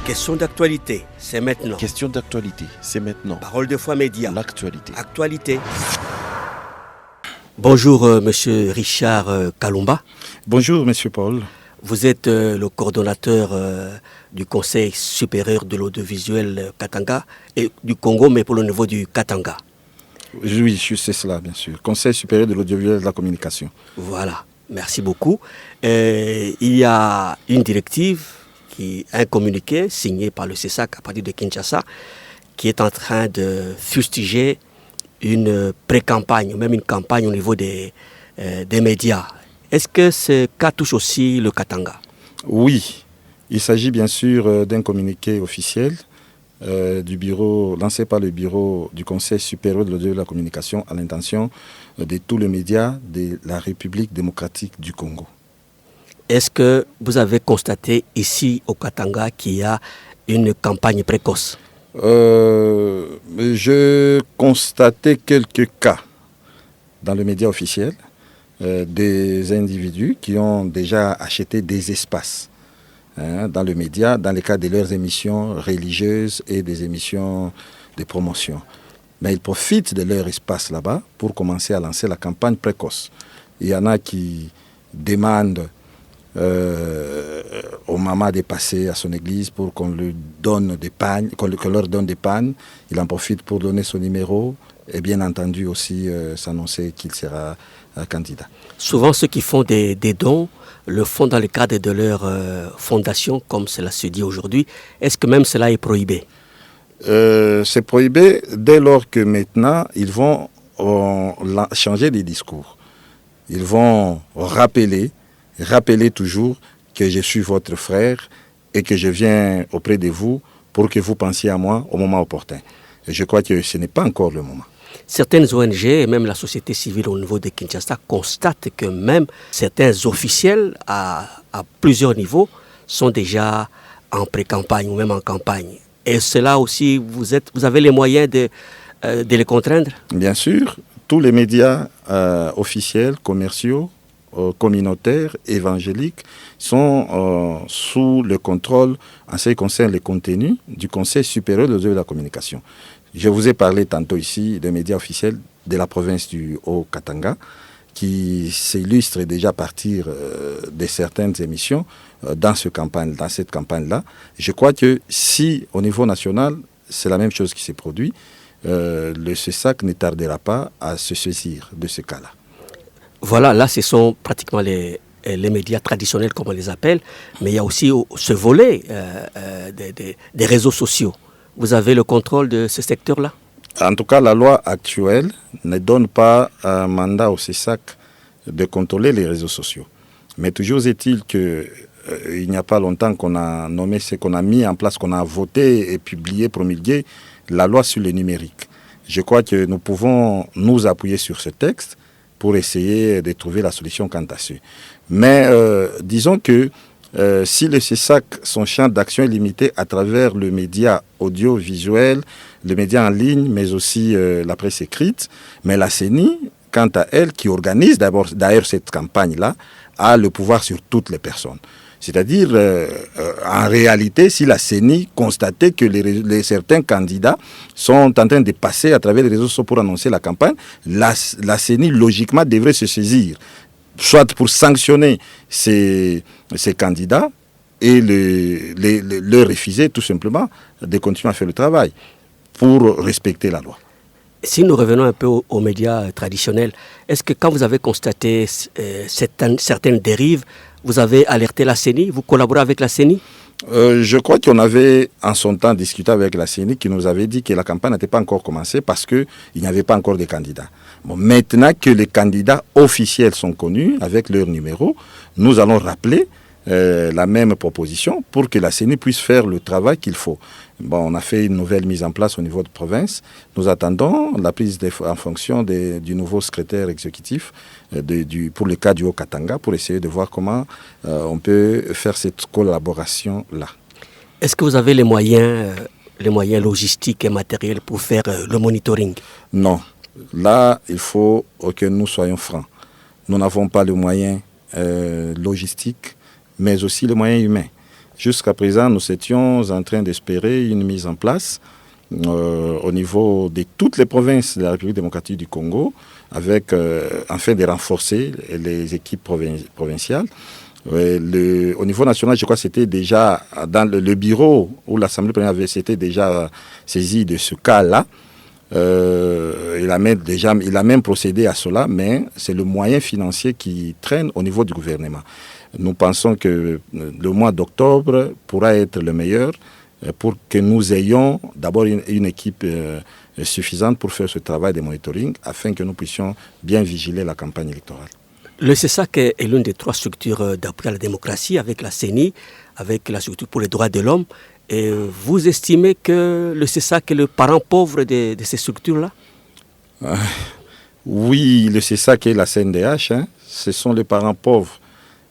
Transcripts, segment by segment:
Question d'actualité, c'est maintenant. Question d'actualité, c'est maintenant. Parole de foi média. L'actualité. Actualité. Bonjour, monsieur Richard Kalumba. Bonjour, monsieur Paul. Vous êtes le coordonnateur du Conseil supérieur de l'audiovisuel Katanga et du Congo, mais pour le niveau du Katanga. Oui, c'est cela, bien sûr. Conseil supérieur de l'audiovisuel et de la communication. Voilà, merci beaucoup. Il y a une directive, un communiqué signé par le CESAC à partir de Kinshasa, qui est en train de fustiger une pré-campagne, ou même une campagne au niveau des médias. Est-ce que ce cas touche aussi le Katanga? Oui, il s'agit bien sûr d'un communiqué officiel du bureau, lancé par le bureau du Conseil supérieur de l'audiovisuel et de la communication à l'intention de tous les médias de la République démocratique du Congo. Est-ce que vous avez constaté ici au Katanga qu'il y a une campagne précoce? Je constatais quelques cas dans le média officiel des individus qui ont déjà acheté des espaces dans le média, dans le cadre de leurs émissions religieuses et des émissions de promotion. Mais ils profitent de leur espace là-bas pour commencer à lancer la campagne précoce. Il y en a qui demandent au maman de passer à son église pour qu'on lui donne des pannes, qu'on leur donne des pannes. Il en profite pour donner son numéro et bien entendu aussi s'annoncer qu'il sera candidat. Souvent ceux qui font des dons le font dans le cadre de leur fondation, comme cela se dit aujourd'hui. Est-ce que même cela est prohibé? C'est prohibé dès lors que maintenant ils vont changer de discours. Ils vont rappeler toujours que je suis votre frère et que je viens auprès de vous pour que vous pensiez à moi au moment opportun. Et je crois que ce n'est pas encore le moment. Certaines ONG et même la société civile au niveau de Kinshasa constatent que même certains officiels à plusieurs niveaux sont déjà en pré-campagne ou même en campagne. Et cela aussi, vous avez les moyens de les contraindre? Bien sûr, tous les médias officiels, commerciaux, communautaires, évangéliques sont sous le contrôle, en ce qui concerne les contenus, du Conseil supérieur de l'audiovisuel et de la communication. Je vous ai parlé tantôt ici des médias officiels de la province du Haut-Katanga qui s'illustrent déjà à partir de certaines émissions dans cette campagne-là. Je crois que si au niveau national, c'est la même chose qui s'est produit, le CESAC ne tardera pas à se saisir de ce cas-là. Voilà, là ce sont pratiquement les médias traditionnels comme on les appelle, mais il y a aussi ce volet des réseaux sociaux. Vous avez le contrôle de ce secteur-là? En tout cas, la loi actuelle ne donne pas un mandat au CESAC de contrôler les réseaux sociaux. Mais toujours est-il qu'il n'y a pas longtemps qu'on a nommé ce qu'on a mis en place, qu'on a voté et publié, promulgué, la loi sur le numérique. Je crois que nous pouvons nous appuyer sur ce texte pour essayer de trouver la solution quant à ça. Mais disons que si le CESAC, son champ d'action est limité à travers le média audiovisuel, le média en ligne, mais aussi la presse écrite, mais la CENI, quant à elle, qui organise d'ailleurs cette campagne-là, a le pouvoir sur toutes les personnes. C'est-à-dire, en réalité, si la CENI constatait que certains candidats sont en train de passer à travers les réseaux sociaux pour annoncer la campagne, la CENI, logiquement, devrait se saisir, soit pour sanctionner ces candidats et leur refuser tout simplement de continuer à faire le travail pour respecter la loi. Si nous revenons un peu aux médias traditionnels, est-ce que quand vous avez constaté certaines dérives, vous avez alerté la CENI? Vous collaborez avec la CENI? Je crois qu'on avait en son temps discuté avec la CENI qui nous avait dit que la campagne n'était pas encore commencée parce qu'il n'y avait pas encore de candidats. Bon, maintenant que les candidats officiels sont connus avec leur numéro, nous allons rappeler la même proposition pour que la CENI puisse faire le travail qu'il faut. Bon, on a fait une nouvelle mise en place au niveau de province. Nous attendons la prise en fonction du nouveau secrétaire exécutif pour le cas du Haut-Katanga pour essayer de voir comment on peut faire cette collaboration-là. Est-ce que vous avez les moyens logistiques et matériels pour faire le monitoring? Non. Là, il faut que nous soyons francs. Nous n'avons pas les moyens logistiques, mais aussi les moyens humains. Jusqu'à présent, nous étions en train d'espérer une mise en place au niveau de toutes les provinces de la République démocratique du Congo, avec afin de renforcer les équipes provinciales. Au niveau national, je crois que c'était déjà dans le bureau où l'Assemblée plénière avait s'était déjà saisi de ce cas-là. Il a même procédé à cela, mais c'est le moyen financier qui traîne au niveau du gouvernement. Nous pensons que le mois d'octobre pourra être le meilleur pour que nous ayons d'abord une équipe suffisante pour faire ce travail de monitoring afin que nous puissions bien vigiler la campagne électorale. Le CESAC est l'une des 3 structures d'appui à la démocratie avec la CENI, avec la structure pour les droits de l'homme. Et vous estimez que le CESAC est le parent pauvre de ces structures-là? Oui, le CESAC et la CNDH, ce sont les parents pauvres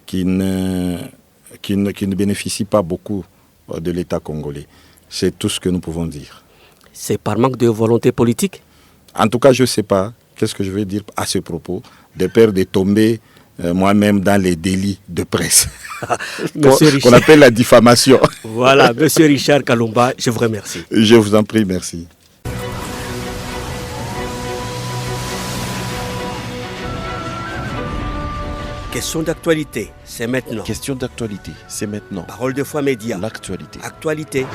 qui ne bénéficient pas beaucoup de l'État congolais. C'est tout ce que nous pouvons dire. C'est par manque de volonté politique? En tout cas, je ne sais pas. Qu'est-ce que je vais dire à ce propos? De peur de tomber moi-même dans les délits de presse qu'on appelle la diffamation. Voilà, Monsieur Richard Kalumba, je vous remercie. Je vous en prie, merci. Question d'actualité, c'est maintenant. Question d'actualité, c'est maintenant. Parole de foi média. L'actualité. Actualité.